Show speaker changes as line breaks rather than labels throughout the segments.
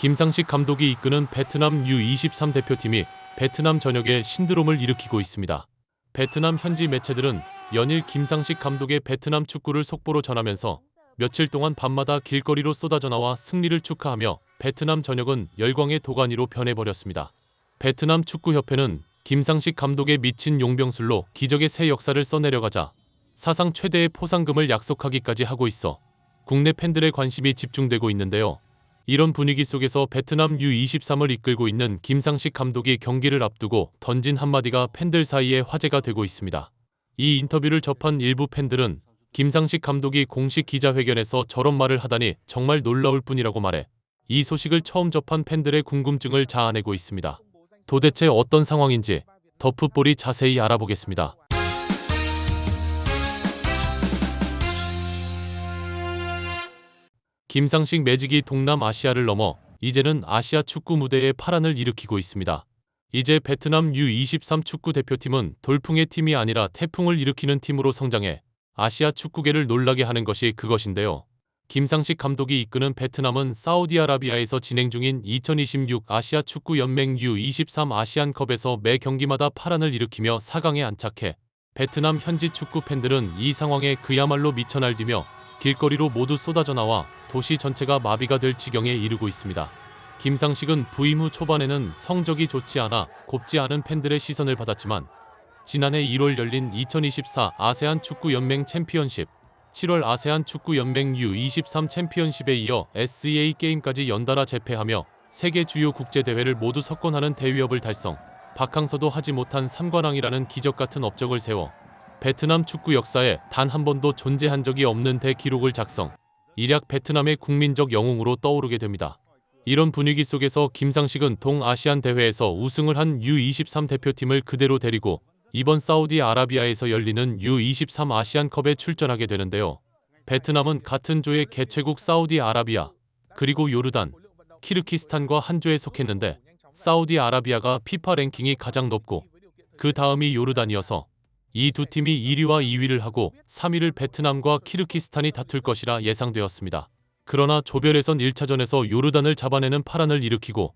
김상식 감독이 이끄는 베트남 U23 대표팀이 베트남 전역에 신드롬을 일으키고 있습니다. 베트남 현지 매체들은 연일 김상식 감독의 베트남 축구를 속보로 전하면서 며칠 동안 밤마다 길거리로 쏟아져 나와 승리를 축하하며 베트남 전역은 열광의 도가니로 변해버렸습니다. 베트남 축구협회는 김상식 감독의 미친 용병술로 기적의 새 역사를 써내려가자 사상 최대의 포상금을 약속하기까지 하고 있어 국내 팬들의 관심이 집중되고 있는데요. 이런 분위기 속에서 베트남 U23을 이끌고 있는 김상식 감독이 경기를 앞두고 던진 한마디가 팬들 사이에 화제가 되고 있습니다. 이 인터뷰를 접한 일부 팬들은 김상식 감독이 공식 기자회견에서 저런 말을 하다니 정말 놀라울 뿐이라고 말해 이 소식을 처음 접한 팬들의 궁금증을 자아내고 있습니다. 도대체 어떤 상황인지 더 풋볼이 자세히 알아보겠습니다. 김상식 매직이 동남아시아를 넘어 이제는 아시아 축구 무대에 파란을 일으키고 있습니다. 이제 베트남 U23 축구 대표팀은 돌풍의 팀이 아니라 태풍을 일으키는 팀으로 성장해 아시아 축구계를 놀라게 하는 것이 그것인데요. 김상식 감독이 이끄는 베트남은 사우디아라비아에서 진행 중인 2026 아시아 축구 연맹 U23 아시안컵에서 매 경기마다 파란을 일으키며 4강에 안착해 베트남 현지 축구 팬들은 이 상황에 그야말로 미쳐 날뛰며 길거리로 모두 쏟아져 나와 도시 전체가 마비가 될 지경에 이르고 있습니다. 김상식은 부임 후 초반에는 성적이 좋지 않아 곱지 않은 팬들의 시선을 받았지만 지난해 1월 열린 2024 아세안 축구 연맹 챔피언십, 7월 아세안 축구 연맹 U23 챔피언십에 이어 SEA 게임까지 연달아 재패하며 세계 주요 국제 대회를 모두 석권하는 대위협을 달성, 박항서도 하지 못한 3관왕이라는 기적 같은 업적을 세워 베트남 축구 역사에 단 한 번도 존재한 적이 없는 대기록을 작성, 일약 베트남의 국민적 영웅으로 떠오르게 됩니다. 이런 분위기 속에서 김상식은 동아시안 대회에서 우승을 한 U23 대표팀을 그대로 데리고 이번 사우디아라비아에서 열리는 U23 아시안컵에 출전하게 되는데요. 베트남은 같은 조의 개최국 사우디아라비아, 그리고 요르단, 키르기스탄과 한 조에 속했는데 사우디아라비아가 피파 랭킹이 가장 높고 그 다음이 요르단이어서 이 두 팀이 1위와 2위를 하고 3위를 베트남과 키르기스탄이 다툴 것이라 예상되었습니다. 그러나 조별예선 1차전에서 요르단을 잡아내는 파란을 일으키고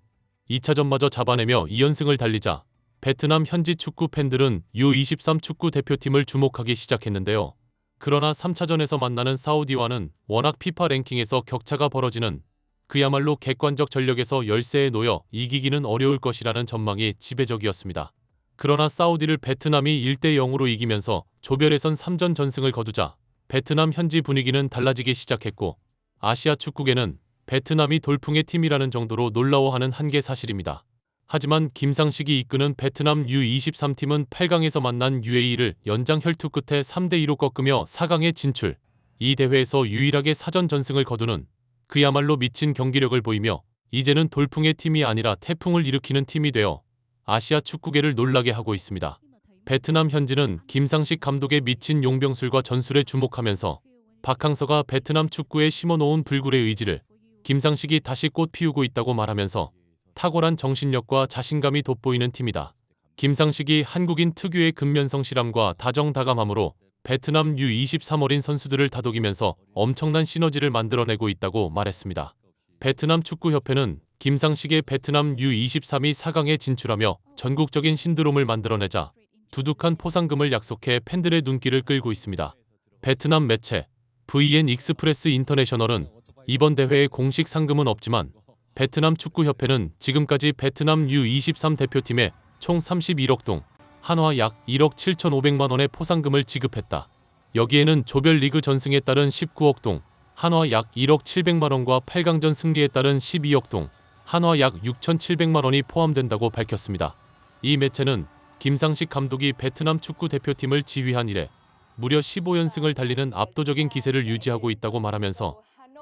2차전마저 잡아내며 2연승을 달리자 베트남 현지 축구 팬들은 U23 축구 대표팀을 주목하기 시작했는데요. 그러나 3차전에서 만나는 사우디와는 워낙 피파 랭킹에서 격차가 벌어지는 그야말로 객관적 전력에서 열세에 놓여 이기기는 어려울 것이라는 전망이 지배적이었습니다. 그러나 사우디를 베트남이 1대0으로 이기면서 조별예선 3전 전승을 거두자 베트남 현지 분위기는 달라지기 시작했고 아시아 축구계는 베트남이 돌풍의 팀이라는 정도로 놀라워하는 한게 사실입니다. 하지만 김상식이 이끄는 베트남 U23 팀은 8강에서 만난 UAE를 연장 혈투 끝에 3대2로 꺾으며 4강에 진출, 이 대회에서 유일하게 사전 전승을 거두는 그야말로 미친 경기력을 보이며 이제는 돌풍의 팀이 아니라 태풍을 일으키는 팀이 되어 아시아 축구계를 놀라게 하고 있습니다. 베트남 현지는 김상식 감독의 미친 용병술과 전술에 주목하면서 박항서가 베트남 축구에 심어놓은 불굴의 의지를 김상식이 다시 꽃 피우고 있다고 말하면서 탁월한 정신력과 자신감이 돋보이는 팀이다. 김상식이 한국인 특유의 근면성실함과 다정다감함으로 베트남 U23 어린 선수들을 다독이면서 엄청난 시너지를 만들어내고 있다고 말했습니다. 베트남 축구협회는 김상식의 베트남 U23이 4강에 진출하며 전국적인 신드롬을 만들어내자 두둑한 포상금을 약속해 팬들의 눈길을 끌고 있습니다. 베트남 매체 VN 익스프레스 인터내셔널은 이번 대회에 공식 상금은 없지만 베트남 축구협회는 지금까지 베트남 U23 대표팀에 총 31억 동, 한화 약 1억 7,500만 원의 포상금을 지급했다. 여기에는 조별리그 전승에 따른 19억 동, 한화 약 1억 700만 원과 8강전 승리에 따른 12억 동, 한화 약 6,700만 원이 포함된다고 밝혔습니다. 이 매체는 김상식 감독이 베트남 축구 대표팀을 지휘한 이래 무려 15연승을 달리는 압도적인 기세를 유지하고 있다고 말하면서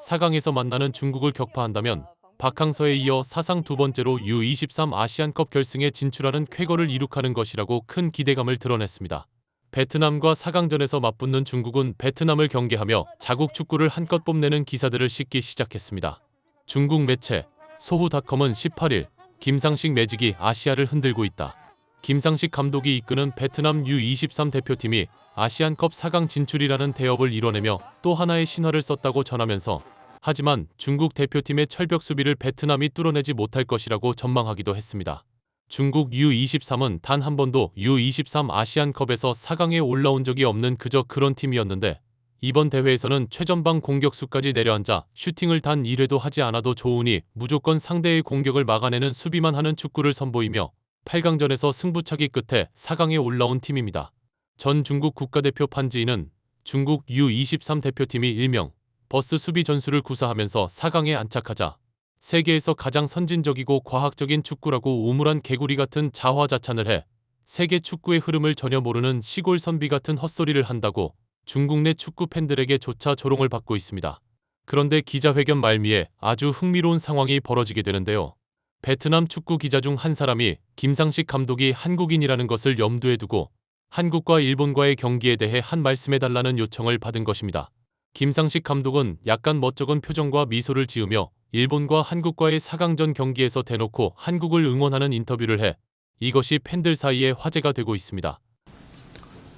4강에서 만나는 중국을 격파한다면 박항서에 이어 사상 두 번째로 U23 아시안컵 결승에 진출하는 쾌거를 이룩하는 것이라고 큰 기대감을 드러냈습니다. 베트남과 4강전에서 맞붙는 중국은 베트남을 경계하며 자국 축구를 한껏 뽐내는 기사들을 싣기 시작했습니다. 중국 매체 소후닷컴은 18일 김상식 매직이 아시아를 흔들고 있다. 김상식 감독이 이끄는 베트남 U23 대표팀이 아시안컵 4강 진출이라는 대업을 이뤄내며 또 하나의 신화를 썼다고 전하면서 하지만 중국 대표팀의 철벽 수비를 베트남이 뚫어내지 못할 것이라고 전망하기도 했습니다. 중국 U23은 단 한 번도 U23 아시안컵에서 4강에 올라온 적이 없는 그저 그런 팀이었는데 이번 대회에서는 최전방 공격수까지 내려앉아 슈팅을 단 1회도 하지 않아도 좋으니 무조건 상대의 공격을 막아내는 수비만 하는 축구를 선보이며 8강전에서 승부차기 끝에 4강에 올라온 팀입니다. 전 중국 국가대표 판지인은 중국 U23 대표팀이 일명 버스 수비 전술을 구사하면서 4강에 안착하자 세계에서 가장 선진적이고 과학적인 축구라고 우물한 개구리 같은 자화자찬을 해 세계 축구의 흐름을 전혀 모르는 시골 선비 같은 헛소리를 한다고 중국 내 축구 팬들에게 조차 조롱을 받고 있습니다. 그런데 기자회견 말미에 아주 흥미로운 상황이 벌어지게 되는데요. 베트남 축구 기자 중 한 사람이 김상식 감독이 한국인이라는 것을 염두에 두고 한국과 일본과의 경기에 대해 한 말씀해달라는 요청을 받은 것입니다. 김상식 감독은 약간 멋쩍은 표정과 미소를 지으며 일본과 한국과의 4강전 경기에서 대놓고 한국을 응원하는 인터뷰를 해 이것이 팬들 사이에 화제가 되고 있습니다.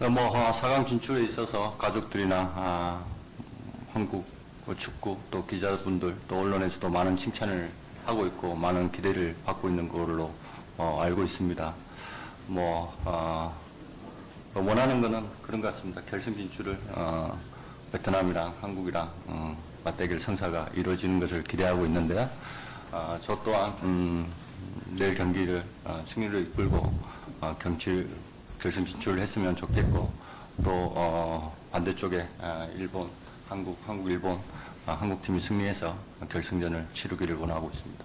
4강 진출에 있어서 가족들이나 한국 축구 또 기자분들 또 언론에서도 많은 칭찬을 하고 있고 많은 기대를 받고 있는 걸로 알고 있습니다. 원하는 거는 그런 것 같습니다. 결승 진출을 베트남이랑 한국이랑 맞대결 성사가 이루어지는 것을 기대하고 있는데요. 저 또한 내일 경기를 승리로 이끌고 결승 진출을 했으면 좋겠고 또 반대쪽에 일본, 일본 한국팀이 승리해서 결승전을 치르기를 원하고 있습니다.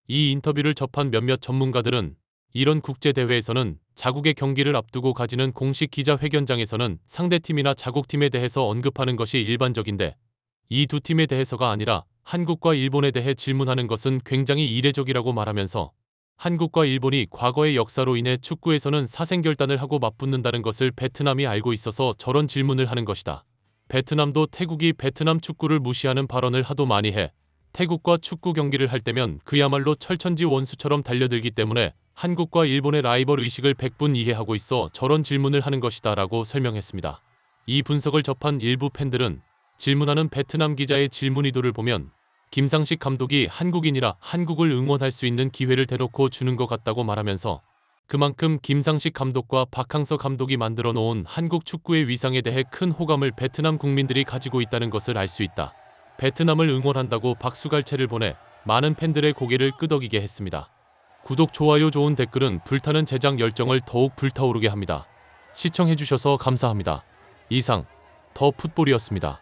이 인터뷰를 접한 몇몇 전문가들은 이런 국제대회에서는 자국의 경기를 앞두고 가지는 공식 기자회견장에서는 상대팀이나 자국팀에 대해서 언급하는 것이 일반적인데 이 두 팀에 대해서가 아니라 한국과 일본에 대해 질문하는 것은 굉장히 이례적이라고 말하면서 한국과 일본이 과거의 역사로 인해 축구에서는 사생결단을 하고 맞붙는다는 것을 베트남이 알고 있어서 저런 질문을 하는 것이다. 베트남도 태국이 베트남 축구를 무시하는 발언을 하도 많이 해 태국과 축구 경기를 할 때면 그야말로 철천지 원수처럼 달려들기 때문에 한국과 일본의 라이벌 의식을 100분 이해하고 있어 저런 질문을 하는 것이다 라고 설명했습니다. 이 분석을 접한 일부 팬들은 질문하는 베트남 기자의 질문 의도를 보면 김상식 감독이 한국인이라 한국을 응원할 수 있는 기회를 대놓고 주는 것 같다고 말하면서 그만큼 김상식 감독과 박항서 감독이 만들어 놓은 한국 축구의 위상에 대해 큰 호감을 베트남 국민들이 가지고 있다는 것을 알 수 있다. 베트남을 응원한다고 박수갈채를 보내 많은 팬들의 고개를 끄덕이게 했습니다. 구독, 좋아요, 좋은 댓글은 불타는 제작 열정을 더욱 불타오르게 합니다. 시청해주셔서 감사합니다. 이상 더 풋볼이었습니다.